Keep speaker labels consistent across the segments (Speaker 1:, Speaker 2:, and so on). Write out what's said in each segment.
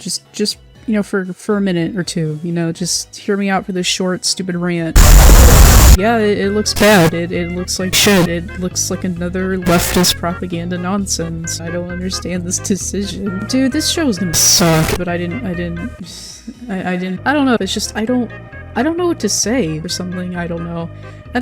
Speaker 1: Just you know, for a minute or two, you know, just hear me out for this short, stupid rant. Yeah, it looks bad. It looks like shit. It looks like another leftist propaganda nonsense. I don't understand this decision. Dude, this show is gonna suck. But I don't know. It's just, I don't know what to say or something. I don't know. I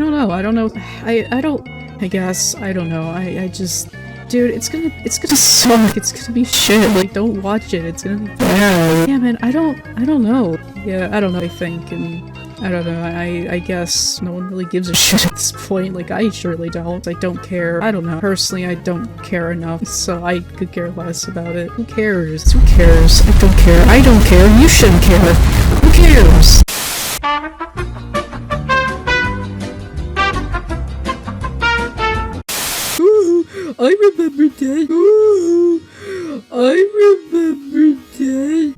Speaker 1: guess. I don't know. I just... Dude, it's gonna suck. It's gonna be shit. Like, don't watch it. It's gonna be bad. Yeah, man, I don't know. Yeah, I don't know, I think, and I don't know. I guess no one really gives a shit at this point. Like, I surely don't. I don't care. I don't know. Personally, I don't care enough, so I could care less about it. Who cares? Who cares? I don't care. I don't care. You shouldn't care. Who cares? I remember that. Ooh, I remember that.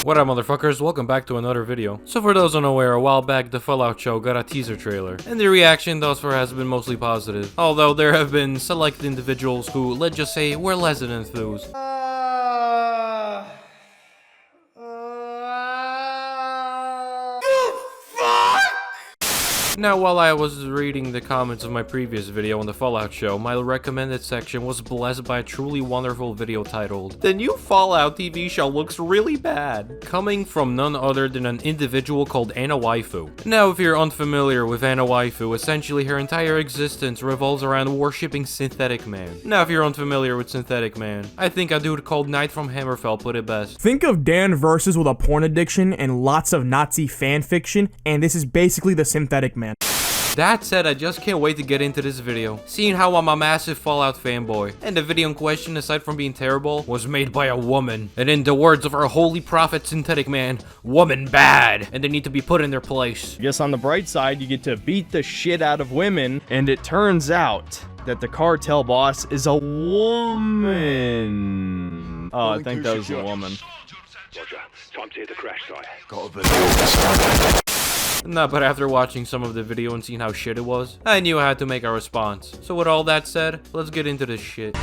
Speaker 2: What up, motherfuckers? Welcome back to another video. So for those unaware, a while back the Fallout show got a teaser trailer, and the reaction thus far has been mostly positive, although there have been select individuals who, let's just say, were less than enthused. Now, while I was reading the comments of my previous video on the Fallout show, my recommended section was blessed by a truly wonderful video titled, "The new Fallout TV show looks really bad," coming from none other than an individual called Annawaifu. Now, if you're unfamiliar with Annawaifu, essentially her entire existence revolves around worshipping Synthetic Man. Now, if you're unfamiliar with Synthetic Man, I think a dude called Knight from Hammerfell put it best.
Speaker 3: Think of Dan Versus with a porn addiction and lots of Nazi fan fiction, and this is basically the Synthetic Man.
Speaker 2: That said, I just can't wait to get into this video, seeing how I'm a massive Fallout fanboy, and the video in question, aside from being terrible, was made by a woman. And in the words of our holy prophet Synthetic Man, woman bad, and they need to be put in their place.
Speaker 4: I guess on the bright side, you get to beat the shit out of women, and it turns out that the cartel boss is a woman. Oh, I think that was a woman.
Speaker 5: Roger. Time to hit the crash site.
Speaker 2: Nah, but after watching some of the video and seeing how shit it was, I knew I had to make a response. So with all that said, let's get into this shit.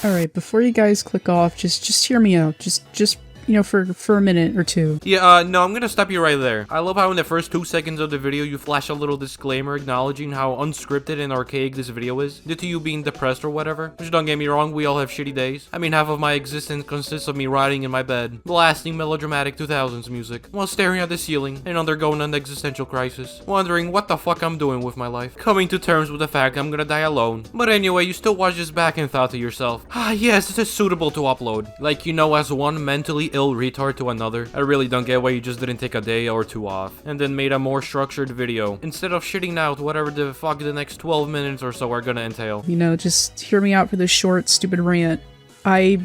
Speaker 1: Alright, before you guys click off, just hear me out. Just you know, for a minute or two.
Speaker 2: Yeah, no, I'm gonna stop you right there. I love how in the first 2 seconds of the video, you flash a little disclaimer acknowledging how unscripted and archaic this video is, due to you being depressed or whatever. Which, don't get me wrong, we all have shitty days. I mean, half of my existence consists of me riding in my bed, blasting melodramatic 2000s music, while staring at the ceiling and undergoing an existential crisis, wondering what the fuck I'm doing with my life, coming to terms with the fact I'm gonna die alone. But anyway, you still watch this back and thought to yourself, ah yes, this is suitable to upload. Like, you know, as one mentally ill retard to another. I really don't get why you just didn't take a day or two off, and then made a more structured video, instead of shitting out whatever the fuck the next 12 minutes or so are gonna entail.
Speaker 1: You know, just hear me out for this short, stupid rant. I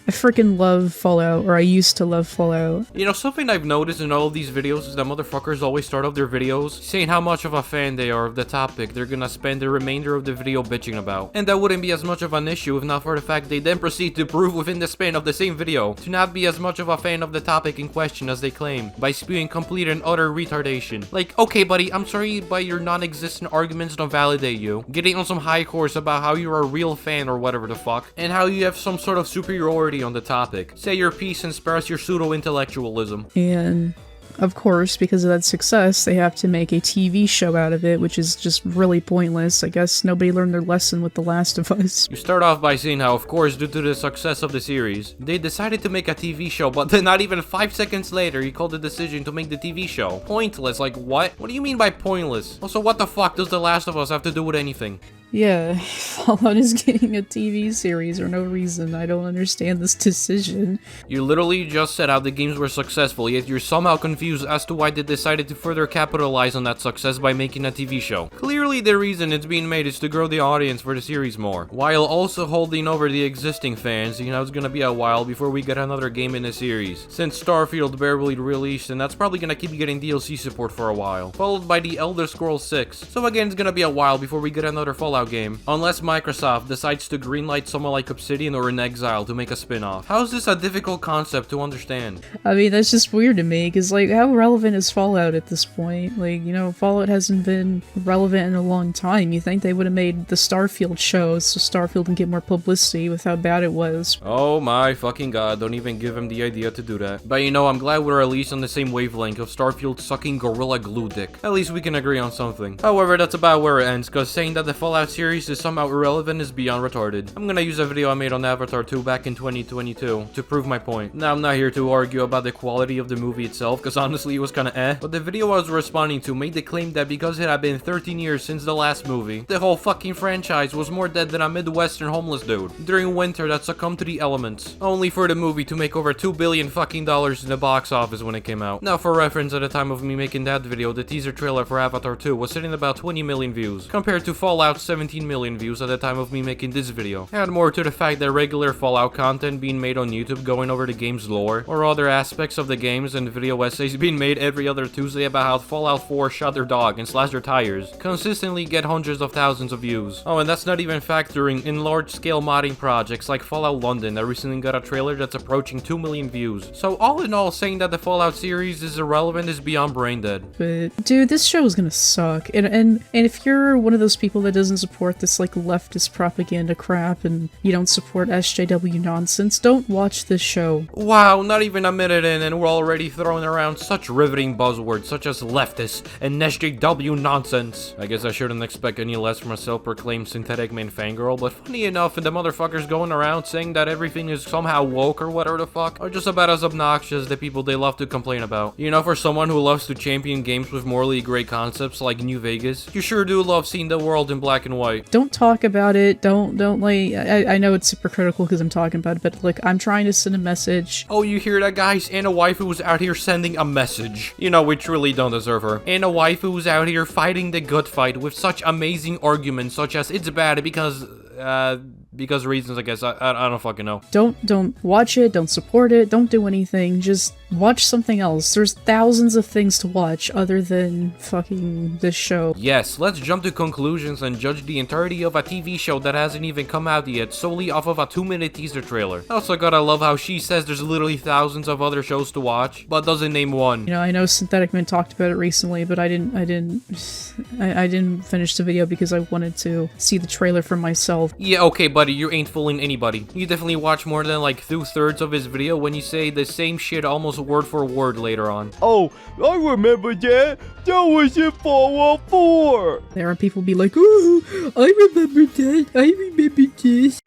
Speaker 1: freaking love Fallout, or I used to love Fallout.
Speaker 2: You know, something I've noticed in all of these videos is that motherfuckers always start off their videos saying how much of a fan they are of the topic they're gonna spend the remainder of the video bitching about. And that wouldn't be as much of an issue if not for the fact they then proceed to prove within the span of the same video to not be as much of a fan of the topic in question as they claim, by spewing complete and utter retardation. Like, okay buddy, I'm sorry, but your non-existent arguments don't validate you. Getting on some high course about how you're a real fan or whatever the fuck, and how you have some sort of superiority on the topic. Say your piece and spare us your pseudo-intellectualism.
Speaker 1: And of course, because of that success, they have to make a TV show out of it, which is just really pointless. I guess nobody learned their lesson with The Last of Us.
Speaker 2: You start off by saying how, of course, due to the success of the series, they decided to make a TV show, but then not even 5 seconds later, you called the decision to make the TV show pointless. Like, what? What do you mean by pointless? Also, what the fuck does The Last of Us have to do with anything?
Speaker 1: Yeah, Fallout is getting a TV series for no reason. I don't understand this decision.
Speaker 2: You literally just said how the games were successful, yet you're somehow confused as to why they decided to further capitalize on that success by making a TV show. Clearly the reason it's being made is to grow the audience for the series more, while also holding over the existing fans. You know, it's gonna be a while before we get another game in the series, since Starfield barely released, and that's probably gonna keep getting DLC support for a while, followed by the Elder Scrolls 6. So again, it's gonna be a while before we get another Fallout Fallout game. Unless Microsoft decides to greenlight someone like Obsidian or In Exile to make a spin-off. How is this a difficult concept to understand?
Speaker 1: I mean, that's just weird to me, because, like, how relevant is Fallout at this point? Like, you know, Fallout hasn't been relevant in a long time. You think they would have made the Starfield show so Starfield can get more publicity with how bad it was.
Speaker 2: Oh my fucking god, don't even give him the idea to do that. But you know, I'm glad we're at least on the same wavelength of Starfield sucking Gorilla Glue dick. At least we can agree on something. However, that's about where it ends, cause saying that the Fallout series is somehow irrelevant is beyond retarded. I'm gonna use a video I made on Avatar 2 back in 2022 to prove my point. Now, I'm not here to argue about the quality of the movie itself, cause honestly it was kinda eh, but the video I was responding to made the claim that because it had been 13 years since the last movie, the whole fucking franchise was more dead than a Midwestern homeless dude during winter that succumbed to the elements, only for the movie to make over $2 billion fucking dollars in the box office when it came out. Now, for reference, at the time of me making that video, the teaser trailer for Avatar 2 was sitting about 20 million views, compared to Fallout's 17 million views at the time of me making this video. Add more to the fact that regular Fallout content being made on YouTube going over the game's lore, or other aspects of the games and video essays being made every other Tuesday about how Fallout 4 shot their dog and slashed their tires, consistently get hundreds of thousands of views. Oh, and that's not even factoring in large-scale modding projects like Fallout London that recently got a trailer that's approaching 2 million views. So all in all, saying that the Fallout series is irrelevant is beyond brain dead.
Speaker 1: But dude, this show is gonna suck. And if you're one of those people that doesn't support this like leftist propaganda crap and you don't support SJW nonsense, don't watch this show.
Speaker 2: Wow, not even a minute in and we're already throwing around such riveting buzzwords such as leftist and SJW nonsense. I guess I shouldn't expect any less from a self-proclaimed synthetic man fangirl, but funny enough, the motherfuckers going around saying that everything is somehow woke or whatever the fuck are just about as obnoxious as the people they love to complain about. You know, for someone who loves to champion games with morally great concepts like New Vegas, you sure do love seeing the world in black and white.
Speaker 1: Don't talk about it. Don't like. I know it's hypocritical because I'm talking about it, but like, I'm trying to send a message.
Speaker 2: Oh, you hear that, guys? Annawaifus was out here sending a message. You know, we truly don't deserve her. Annawaifus was out here fighting the good fight with such amazing arguments, such as it's bad because reasons, I guess. I don't fucking know.
Speaker 1: Don't watch it. Don't support it. Don't do anything. Just watch something else. There's thousands of things to watch other than fucking this show.
Speaker 2: Yes, let's jump to conclusions and judge the entirety of a TV show that hasn't even come out yet solely off of a 2-minute teaser trailer. I also gotta love how she says there's literally thousands of other shows to watch, but doesn't name one.
Speaker 1: You know, I know Synthetic Man talked about it recently, but I didn't finish the video because I wanted to see the trailer for myself.
Speaker 2: Yeah, okay, buddy, you ain't fooling anybody. You definitely watch more than like 2/3 of his video when you say the same shit almost word for word later on.
Speaker 4: Oh, I remember that. That was in Fallout 4.
Speaker 1: There are people be like, oh, I remember that. I remember this.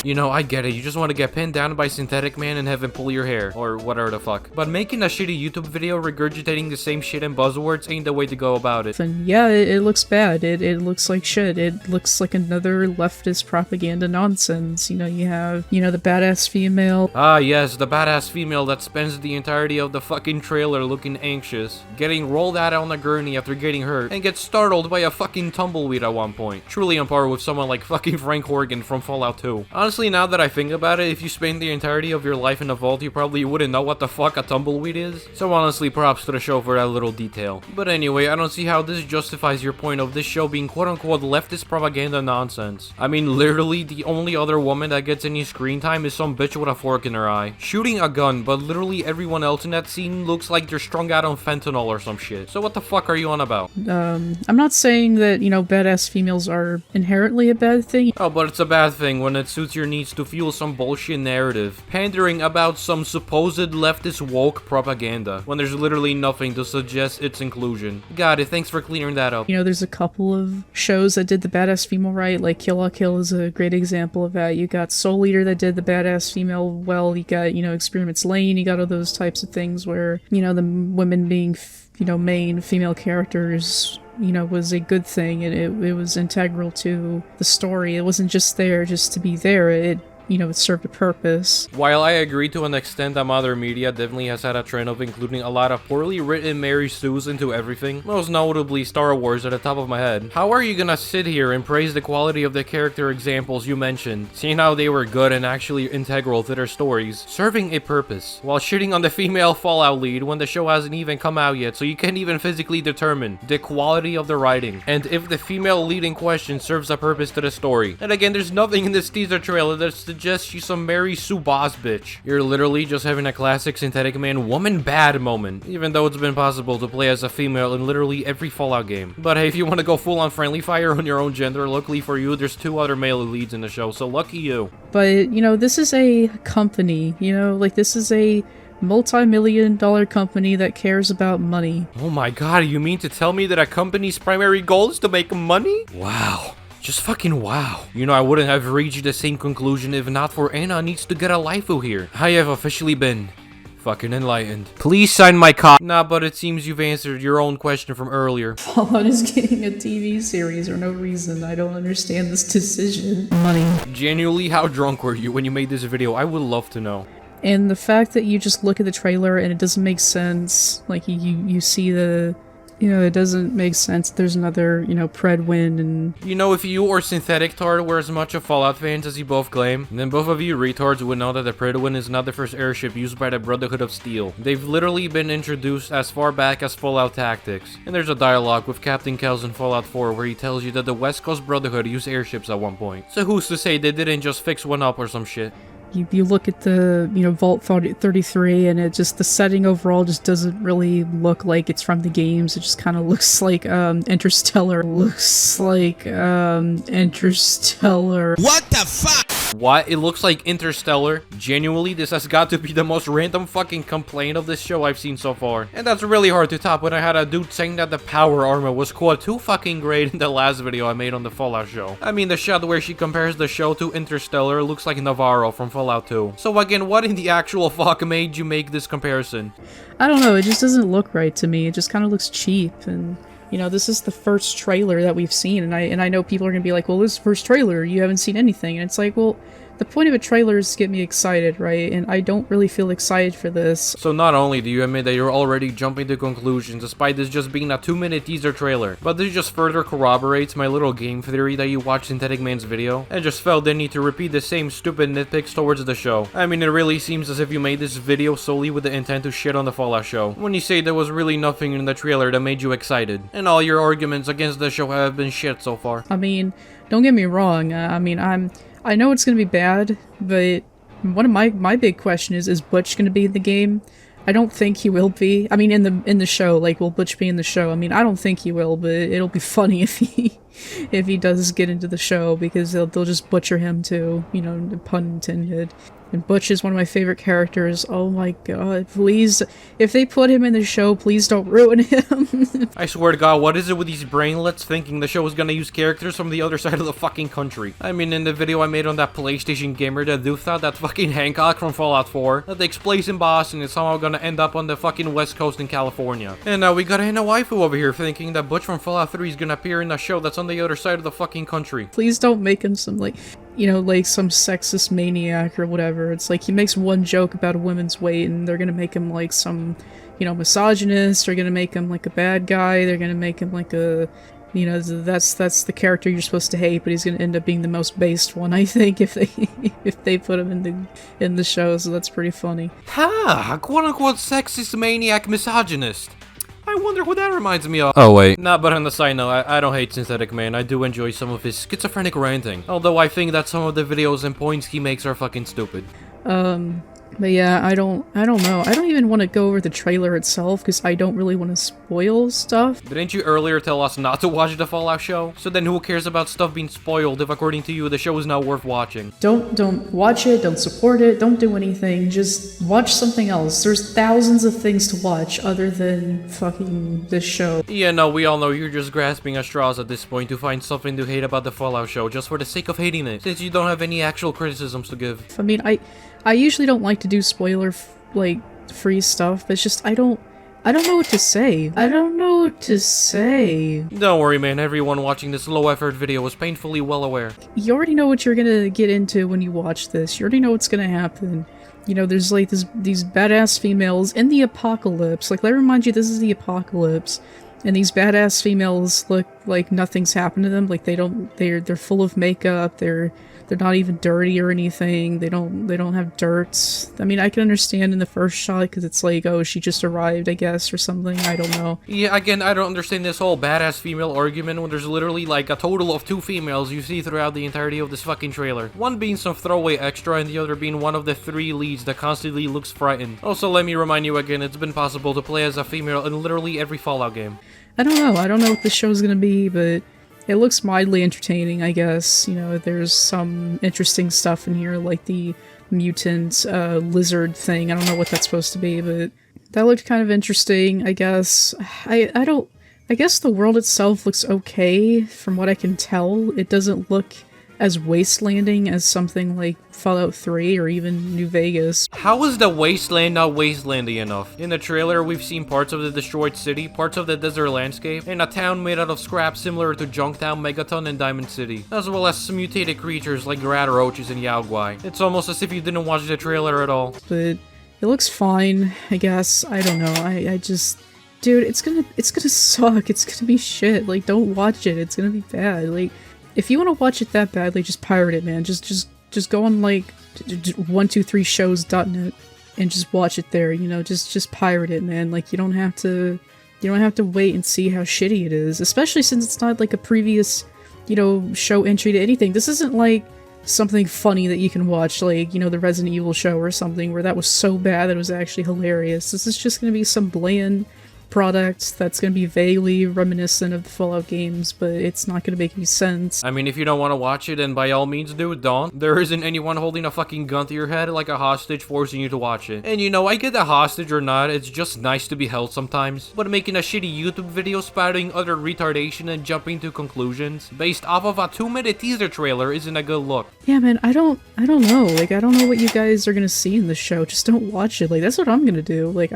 Speaker 2: You know, I get it. You just want to get pinned down by Synthetic Man and have him pull your hair, or whatever the fuck. But making a shitty YouTube video regurgitating the same shit and buzzwords ain't the way to go about it.
Speaker 1: And yeah, it looks bad. It looks like shit. It looks like another leftist propaganda nonsense. You know, you have, you know, the badass female.
Speaker 2: Ah, yes, the badass female that spends the entirety of the fucking trailer looking anxious, getting rolled out on a gurney after getting hurt, and gets startled by a fucking tumbleweed at one point. Truly on par with someone like fucking Frank Horgan from Fallout 2. Honestly, now that I think about it, if you spend the entirety of your life in a vault, you probably wouldn't know what the fuck a tumbleweed is. So honestly, props to the show for that little detail. But anyway, I don't see how this justifies your point of this show being quote-unquote leftist propaganda nonsense. I mean, literally, the only other woman that gets any screen time is some bitch with a fork in her eye, shooting a gun, but literally everyone else in that scene looks like they're strung out on fentanyl or some shit. So what the fuck are you on about?
Speaker 1: I'm not saying that, you know, badass females are inherently a bad thing.
Speaker 2: Oh, but it's a bad thing when it suits your needs to fuel some bullshit narrative, pandering about some supposed leftist woke propaganda, when there's literally nothing to suggest its inclusion. Got it, thanks for clearing that up.
Speaker 1: You know, there's a couple of shows that did the badass female right, like Kill la Kill is a great example of that. You got Soul Eater that did the badass female well, you got, you know, Experiments Lane, you got all those types of things where, you know, the women being, you know, main female characters, you know, was a good thing, and it was integral to the story. It wasn't just there just to be there. It you know, it served a purpose.
Speaker 2: While I agree to an extent that modern media definitely has had a trend of including a lot of poorly written Mary Sues into everything, most notably Star Wars at the top of my head, how are you gonna sit here and praise the quality of the character examples you mentioned, seeing how they were good and actually integral to their stories, serving a purpose, while shitting on the female Fallout lead when the show hasn't even come out yet, so you can't even physically determine the quality of the writing, and if the female lead in question serves a purpose to the story. And again, there's nothing in this teaser trailer that suggests she's some Mary Sue boss bitch. You're literally just having a classic synthetic man woman bad moment, even though it's been possible to play as a female in literally every Fallout game. But hey, if you want to go full on friendly fire on your own gender, luckily for you, there's 2 other male leads in the show, so lucky you.
Speaker 1: But, you know, this is a company, you know, like, this is a multi-million-dollar company that cares about money.
Speaker 2: Oh my god, you mean to tell me that a company's primary goal is to make money? Wow. Just fucking wow. You know, I wouldn't have reached the same conclusion if not for Anna needs to get a waifu here. I have officially been fucking enlightened. Please sign my Nah, but it seems you've answered your own question from earlier.
Speaker 1: Fallout is getting a TV series for no reason. I don't understand this decision. Money.
Speaker 2: Genuinely, how drunk were you when you made this video? I would love to know.
Speaker 1: And the fact that you just look at the trailer and it doesn't make sense, like you see the, you know, it doesn't make sense. There's another, you know, Pred win and...
Speaker 2: You know, if you or Synthetic Tard were as much of Fallout fans as you both claim, then both of you retards would know that the Pred win is not the first airship used by the Brotherhood of Steel. They've literally been introduced as far back as Fallout Tactics. And there's a dialogue with Captain Kells in Fallout 4 where he tells you that the West Coast Brotherhood used airships at one point. So who's to say they didn't just fix one up or some shit?
Speaker 1: You look at the, you know, Vault 33 and it just, the setting overall just doesn't really look like it's from the games. It just kind of looks like, Interstellar. Looks like, Interstellar.
Speaker 6: What the fuck?
Speaker 2: What? It looks like Interstellar? Genuinely, this has got to be the most random fucking complaint of this show I've seen so far. And that's really hard to top when I had a dude saying that the power armor was quote too fucking great in the last video I made on the Fallout show. I mean, the shot where she compares the show to Interstellar looks like Navarro from Fallout 2. So again, what in the actual fuck made you make this comparison?
Speaker 1: I don't know, it just doesn't look right to me. It just kind of looks cheap, and... You know, this is the first trailer that we've seen, and I know people are gonna be like, well, this is the first trailer, you haven't seen anything, and it's like, well, the point of a trailer is to get me excited, right? And I don't really feel excited for this.
Speaker 2: So not only do you admit that you're already jumping to conclusions despite this just being a 2-minute teaser trailer, but this just further corroborates my little game theory that you watched Synthetic Man's video, and just felt the need to repeat the same stupid nitpicks towards the show. I mean, it really seems as if you made this video solely with the intent to shit on the Fallout show, when you say there was really nothing in the trailer that made you excited, and all your arguments against the show have been shit so far.
Speaker 1: I mean, don't get me wrong, I know it's gonna be bad, but one of my big question is Butch gonna be in the game? I don't think he will be. I mean, in the show, like, will Butch be in the show? I mean, I don't think he will, but it'll be funny if he does get into the show, because they'll just butcher him too, you know, pun intended. And Butch is one of my favorite characters. Oh my god, please, if they put him in the show, please don't ruin him.
Speaker 2: I swear to god, what is it with these brainlets thinking the show is gonna use characters from the other side of the fucking country? I mean, in the video I made on that PlayStation Gamer, that dude thought that fucking Hancock from Fallout 4, that takes place in Boston, is somehow gonna end up on the fucking West Coast in California. And now we got Annawaifu over here thinking that Butch from Fallout 3 is gonna appear in a show that's on the other side of the fucking country.
Speaker 1: Please don't make him some, like, you know, like some sexist maniac or whatever. It's like he makes one joke about a woman's weight and they're gonna make him like some, you know, misogynist. They're gonna make him like a bad guy. They're gonna make him like a, you know, that's the character you're supposed to hate, but he's gonna end up being the most based one, I think, if they put him in the show. So that's pretty funny.
Speaker 2: Ha! Quote-unquote sexist maniac misogynist. I wonder what that reminds me of. Oh, wait. Nah, but on the side note, I don't hate Synthetic Man. I do enjoy some of his schizophrenic ranting. Although I think that some of the videos and points he makes are fucking stupid.
Speaker 1: But yeah, I don't know. I don't even want to go over the trailer itself, because I don't really want to spoil stuff.
Speaker 2: Didn't you earlier tell us not to watch the Fallout show? So then who cares about stuff being spoiled if according to you the show is not worth watching?
Speaker 1: Don't watch it, don't support it, don't do anything, just watch something else. There's thousands of things to watch other than fucking this show.
Speaker 2: Yeah, no, we all know you're just grasping at straws at this point to find something to hate about the Fallout show just for the sake of hating it, since you don't have any actual criticisms to give.
Speaker 1: I mean, I usually don't like to do spoiler, free stuff, but it's just, I don't I don't know what to say. I don't know what to say.
Speaker 2: Don't worry, man. Everyone watching this low-effort video was painfully well aware.
Speaker 1: You already know what you're gonna get into when you watch this. You already know what's gonna happen. You know, there's like these badass females in the apocalypse. Like, let me remind you, this is the apocalypse. And these badass females look like nothing's happened to them. Like, they're full of makeup. They're not even dirty or anything. They don't have dirt. I mean, I can understand in the first shot because it's like, oh, she just arrived, I guess, or something. I don't know.
Speaker 2: Yeah, again, I don't understand this whole badass female argument when there's literally like a total of 2 females you see throughout the entirety of this fucking trailer. One being some throwaway extra and the other being one of the 3 leads that constantly looks frightened. Also, let me remind you again, it's been possible to play as a female in literally every Fallout game.
Speaker 1: I don't know. I don't know what this show's gonna be, but it looks mildly entertaining, I guess. You know, there's some interesting stuff in here, like the mutant lizard thing. I don't know what that's supposed to be, but that looked kind of interesting, I guess. I guess the world itself looks okay, from what I can tell. It doesn't look as wastelanding as something like Fallout 3 or even New Vegas.
Speaker 2: How is the wasteland not wastelandy enough? In the trailer, we've seen parts of the destroyed city, parts of the desert landscape, and a town made out of scrap similar to Junktown, Megaton, and Diamond City, as well as some mutated creatures like rat roaches and Yaogwai. It's almost as if you didn't watch the trailer at all.
Speaker 1: But it looks fine, I guess. I don't know. I just... Dude, it's gonna suck. It's gonna be shit. Like, don't watch it. It's gonna be bad. Like, if you want to watch it that badly, just pirate it, man. Just go on, like, 123shows.net and just watch it there, you know? Just pirate it, man. Like, you don't have to wait and see how shitty it is. Especially since it's not, like, a previous, you know, show entry to anything. This isn't, like, something funny that you can watch, like, you know, the Resident Evil show or something, where that was so bad that it was actually hilarious. This is just gonna be some bland product that's going to be vaguely reminiscent of the Fallout games, but it's not going to make any sense.
Speaker 2: I mean, if you don't want to watch it, then by all means do it, don't. There isn't anyone holding a fucking gun to your head like a hostage forcing you to watch it. And you know, I get a hostage or not, it's just nice to be held sometimes. But making a shitty YouTube video spouting utter retardation and jumping to conclusions based off of a 2-minute teaser trailer isn't a good look.
Speaker 1: Yeah, man, I don't know. Like, I don't know what you guys are going to see in this show. Just don't watch it. Like, that's what I'm going to do. Like,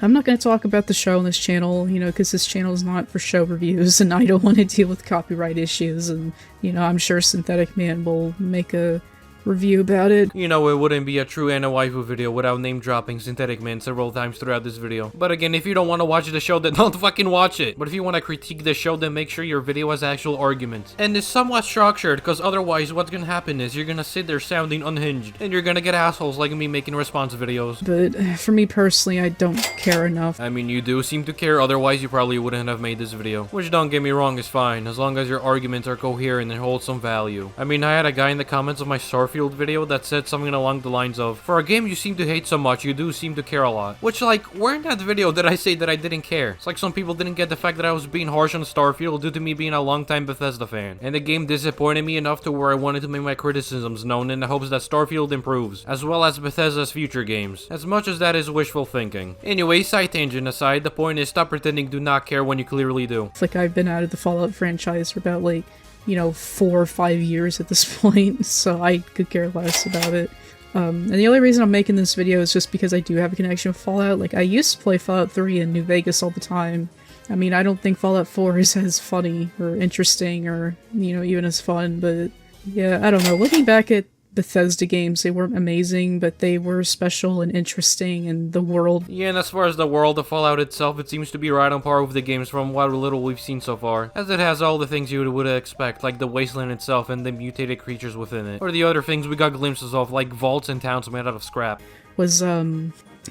Speaker 1: I'm not going to talk about the show on this channel, you know, because this channel is not for show reviews, and I don't want to deal with copyright issues, and, you know, I'm sure Synthetic Man will make a review about it.
Speaker 2: You know, it wouldn't be a true Annawaifu video without name-dropping Synthetic Man several times throughout this video. But again, if you don't want to watch the show, then don't fucking watch it. But if you want to critique the show, then make sure your video has actual arguments. And is somewhat structured, because otherwise what's gonna happen is you're gonna sit there sounding unhinged, and you're gonna get assholes like me making response videos.
Speaker 1: But for me personally, I don't care enough.
Speaker 2: I mean, you do seem to care, otherwise you probably wouldn't have made this video. Which, don't get me wrong, is fine, as long as your arguments are coherent and hold some value. I mean, I had a guy in the comments of my Starfield video that said something along the lines of, for a game you seem to hate so much, you do seem to care a lot. Which, like, where in that video did I say that I didn't care? It's like some people didn't get the fact that I was being harsh on Starfield due to me being a longtime Bethesda fan. And the game disappointed me enough to where I wanted to make my criticisms known in the hopes that Starfield improves, as well as Bethesda's future games. As much as that is wishful thinking. Anyway, side tangent aside, the point is stop pretending to not care when you clearly do.
Speaker 1: It's like I've been out of the Fallout franchise for about, like, you know, 4 or 5 years at this point, so I could care less about it. And the only reason I'm making this video is just because I do have a connection with Fallout. Like, I used to play Fallout 3 in New Vegas all the time. I mean, I don't think Fallout 4 is as funny or interesting or, you know, even as fun, but yeah, I don't know. Looking back at Bethesda games, they weren't amazing, but they were special and interesting, and the world...
Speaker 2: Yeah, and as far as the world of Fallout itself, it seems to be right on par with the games from what little we've seen so far, as it has all the things you would expect, like the wasteland itself and the mutated creatures within it, or the other things we got glimpses of, like vaults and towns made out of scrap.
Speaker 1: Was,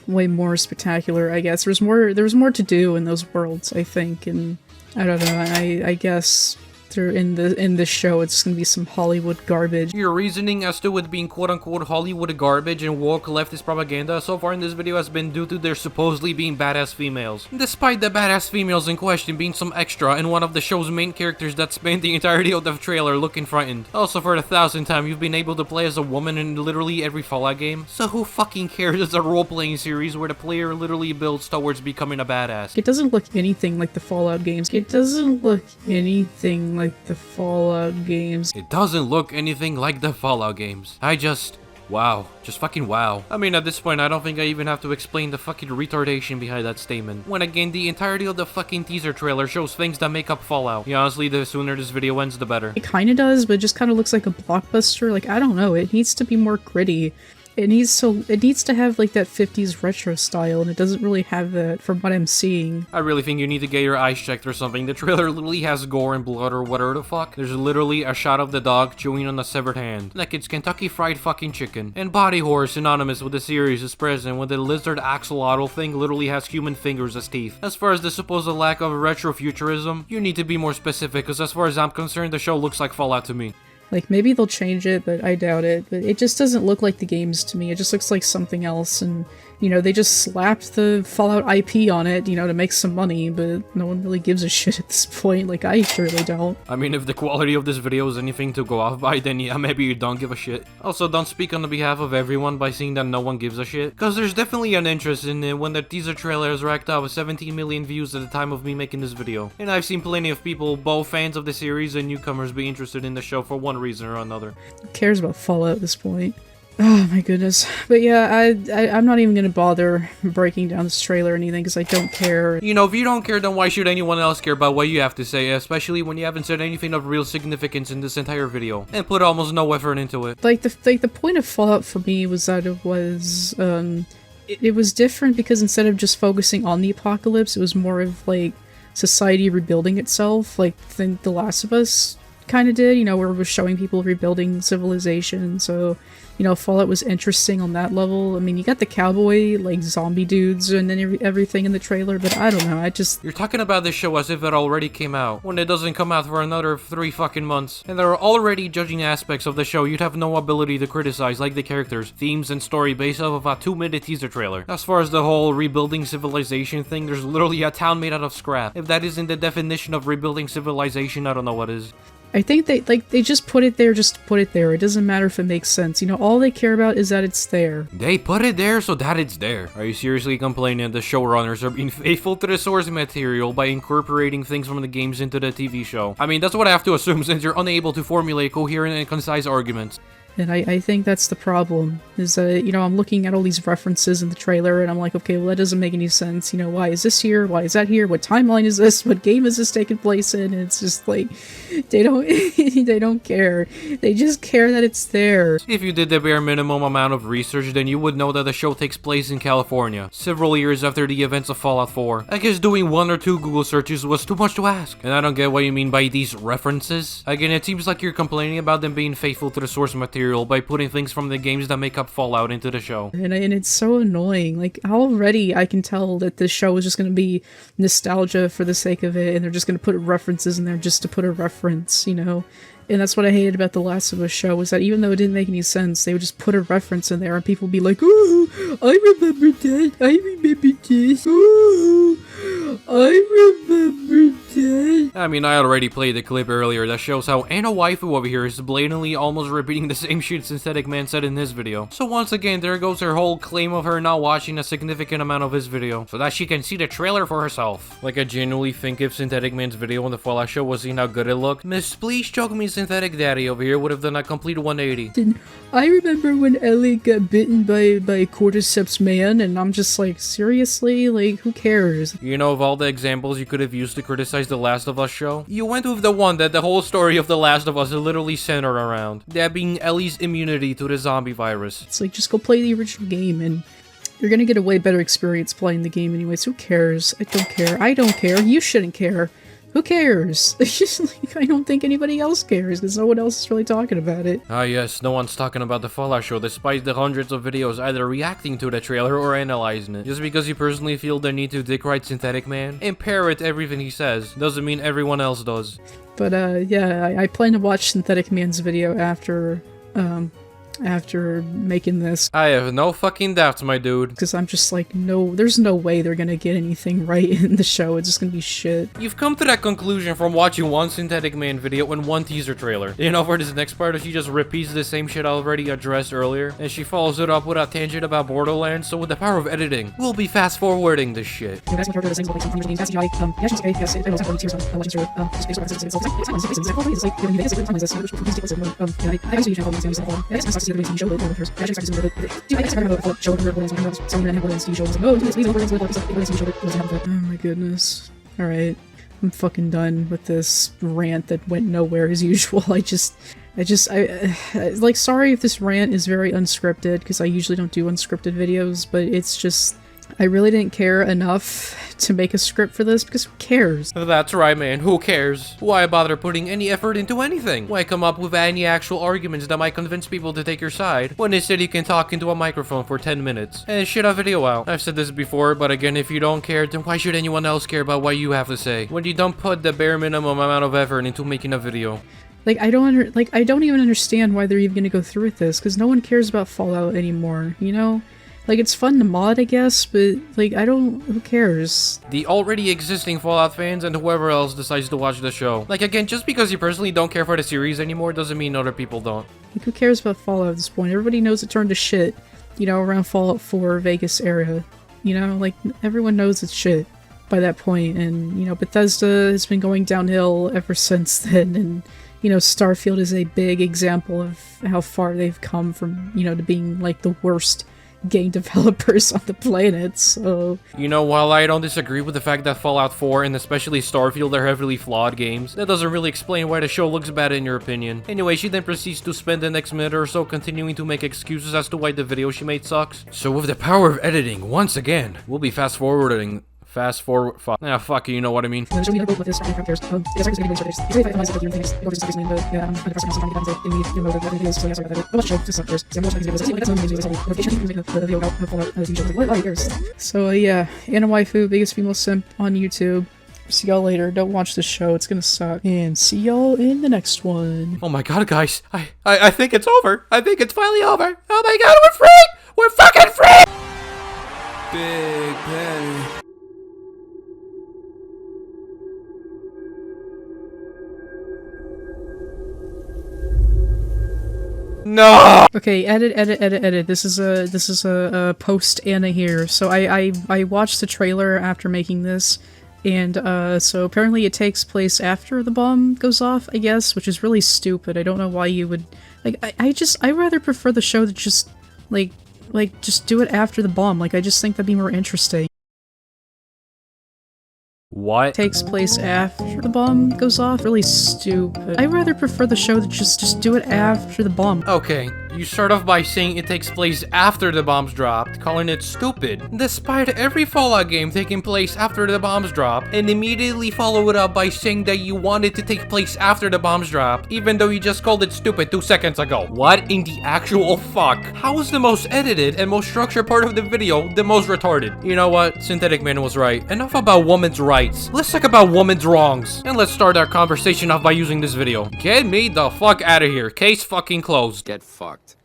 Speaker 1: way more spectacular, I guess. There was more to do in those worlds, I think, and I don't know, I guess... in this show it's gonna be some Hollywood garbage.
Speaker 2: Your reasoning as to it being quote-unquote Hollywood garbage and woke leftist propaganda so far in this video has been due to there supposedly being badass females. Despite the badass females in question being some extra and one of the show's main characters that spent the entirety of the trailer looking frightened. Also, for the 1,000th time, you've been able to play as a woman in literally every Fallout game. So who fucking cares? It's a role-playing series where the player literally builds towards becoming a badass.
Speaker 1: It doesn't look anything like the Fallout games. It doesn't look anything like the Fallout games.
Speaker 2: It doesn't look anything like the Fallout games. I just Wow. Just fucking wow. I mean, at this point, I don't think I even have to explain the fucking retardation behind that statement. When again, the entirety of the fucking teaser trailer shows things that make up Fallout. Yeah, honestly, the sooner this video ends, the better.
Speaker 1: It kinda does, but it just kinda looks like a blockbuster. Like, I don't know, it needs to be more gritty. It needs to have like that 50s retro style, and it doesn't really have that from what I'm seeing.
Speaker 2: I really think you need to get your eyes checked or something. The trailer literally has gore and blood or whatever the fuck. There's literally a shot of the dog chewing on a severed hand. Like it's Kentucky Fried fucking chicken. And body horror synonymous with the series is present when the lizard axolotl thing literally has human fingers as teeth. As far as the supposed lack of retrofuturism, you need to be more specific, because as far as I'm concerned, the show looks like Fallout to me.
Speaker 1: Like, maybe they'll change it, but I doubt it. But it just doesn't look like the games to me. It just looks like something else, and, you know, they just slapped the Fallout IP on it, you know, to make some money, but no one really gives a shit at this point. Like, I surely don't.
Speaker 2: I mean, if the quality of this video is anything to go off by, then yeah, maybe you don't give a shit. Also, don't speak on the behalf of everyone by saying that no one gives a shit, because there's definitely an interest in it when the teaser trailer has racked up 17 million views at the time of me making this video. And I've seen plenty of people, both fans of the series and newcomers, be interested in the show for one reason or another.
Speaker 1: Who cares about Fallout at this point? Oh my goodness. But yeah, I'm not even gonna bother breaking down this trailer or anything because I don't care.
Speaker 2: You know, if you don't care, then why should anyone else care about what you have to say, especially when you haven't said anything of real significance in this entire video, and put almost no effort into it.
Speaker 1: Like the point of Fallout for me was that it was, it was different because instead of just focusing on the apocalypse, it was more of like society rebuilding itself, like The Last of Us kind of did, you know, where it was showing people rebuilding civilization. So, you know, Fallout was interesting on that level. I mean, you got the cowboy, like, zombie dudes and then everything in the trailer, but I don't know, I just...
Speaker 2: You're talking about this show as if it already came out, when it doesn't come out for another 3 fucking months. And there are already judging aspects of the show you'd have no ability to criticize, like the characters, themes, and story based off of a 2-minute teaser trailer. As far as the whole rebuilding civilization thing, there's literally a town made out of scrap. If that isn't the definition of rebuilding civilization, I don't know what is.
Speaker 1: I think they just put it there just to put it there. It doesn't matter if it makes sense. You know, all they care about is that it's there.
Speaker 2: They put it there so that it's there. Are you seriously complaining the showrunners are being faithful to the source material by incorporating things from the games into the TV show? I mean, that's what I have to assume since you're unable to formulate coherent and concise arguments.
Speaker 1: And I think that's the problem, is that, you know, I'm looking at all these references in the trailer and I'm like, okay, well that doesn't make any sense, you know, why is this here, why is that here, what timeline is this, what game is this taking place in, and it's just like, they don't care, they just care that it's there.
Speaker 2: If you did the bare minimum amount of research, then you would know that the show takes place in California, several years after the events of Fallout 4. I guess doing 1 or 2 Google searches was too much to ask, and I don't get what you mean by these references. Again, it seems like you're complaining about them being faithful to the source material by putting things from the games that make up Fallout into the show.
Speaker 1: And it's so annoying. Like, already I can tell that this show is just going to be nostalgia for the sake of it, and they're just going to put references in there just to put a reference, you know? And that's what I hated about The Last of Us show, was that even though it didn't make any sense, they would just put a reference in there and people would be like, "Oh, I remember that, I remember this, oh, I remember that."
Speaker 2: I mean, I already played the clip earlier that shows how Annawaifu over here is blatantly almost repeating the same shit Synthetic Man said in this video. So once again, there goes her whole claim of her not watching a significant amount of his video, so that she can see the trailer for herself. Like, I genuinely think if Synthetic Man's video on the Fallout show was seeing how good it looked, Miss Please Choke Me Synthetic Daddy over here would have done a complete 180.
Speaker 1: I remember when Ellie got bitten by a cordyceps man, and I'm just like, seriously? Like, who cares?
Speaker 2: You know, of all the examples you could have used to criticize The Last of Us show, you went with the one that the whole story of The Last of Us is literally centered around. That being Ellie's immunity to the zombie virus.
Speaker 1: It's like, just go play the original game, and you're gonna get a way better experience playing the game anyways. Who cares? I don't care. I don't care. You shouldn't care. Who cares? It's just like, I don't think anybody else cares because no one else is really talking about it.
Speaker 2: Ah yes, no one's talking about the Fallout show despite the hundreds of videos either reacting to the trailer or analyzing it. Just because you personally feel the need to dick ride Synthetic Man and parrot everything he says doesn't mean everyone else does.
Speaker 1: But yeah, I plan to watch Synthetic Man's video after making this.
Speaker 2: I have no fucking doubts, my dude.
Speaker 1: Because I'm just like, no, there's no way they're gonna get anything right in the show. It's just gonna be shit.
Speaker 2: You've come to that conclusion from watching one Synthetic Man video and one teaser trailer. You know, for this next part, she just repeats the same shit I already addressed earlier, and she follows it up with a tangent about Borderlands, so with the power of editing, we'll be fast-forwarding this shit.
Speaker 1: my goodness. Alright. I'm fucking done with this rant that went nowhere as usual. I like, sorry if this rant is very unscripted, because I usually don't do unscripted videos, but it's just, I really didn't care enough to make a script for this, because who cares?
Speaker 2: That's right, man. Who cares? Why bother putting any effort into anything? Why come up with any actual arguments that might convince people to take your side, when instead you can talk into a microphone for 10 minutes and shit a video out? I've said this before, but again, if you don't care, then why should anyone else care about what you have to say, when you don't put the bare minimum amount of effort into making a video?
Speaker 1: Like, I don't even understand why they're even gonna go through with this, because no one cares about Fallout anymore, you know? Like, it's fun to mod, I guess, but, like, who cares?
Speaker 2: The already existing Fallout fans and whoever else decides to watch the show. Like, again, just because you personally don't care for the series anymore doesn't mean other people don't.
Speaker 1: Like, who cares about Fallout at this point? Everybody knows it turned to shit, you know, around Fallout 4 Vegas area. You know, like, everyone knows it's shit by that point, and, you know, Bethesda has been going downhill ever since then, and, you know, Starfield is a big example of how far they've come from, you know, to being, like, the worst game developers on the planet, so...
Speaker 2: You know, while I don't disagree with the fact that Fallout 4 and especially Starfield are heavily flawed games, that doesn't really explain why the show looks bad in your opinion. Anyway, she then proceeds to spend the next minute or so continuing to make excuses as to why the video she made sucks. So with the power of editing, once again, we'll be fuck it, you know what I mean.
Speaker 1: So yeah, Annawaifu, biggest female simp on YouTube. See y'all later. Don't watch the show, it's gonna suck. And see y'all in the next one.
Speaker 2: Oh my god, guys. I think it's over. I think it's finally over. Oh my god, we're free! We're fucking free! Big Penny. No! Okay, edit. This is a post Anna here. So I watched the trailer after making this, and so apparently it takes place after the bomb goes off, I guess, which is really stupid. I don't know why you would, like, I rather prefer the show to just like just do it after the bomb. Like, I just think that'd be more interesting. What?
Speaker 1: Takes place after the bomb goes off? Really stupid. I rather prefer the show to just do it after the bomb.
Speaker 2: Okay, you start off by saying it takes place after the bombs dropped, calling it stupid, despite every Fallout game taking place after the bombs drop, and immediately follow it up by saying that you want it to take place after the bombs drop, even though you just called it stupid 2 seconds ago. What in the actual fuck? How is the most edited and most structured part of the video the most retarded? You know what? Synthetic Man was right. Enough about women's rights. Let's talk about women's wrongs. And let's start our conversation off by using this video. Get me the fuck out of here. Case fucking closed. Get fucked.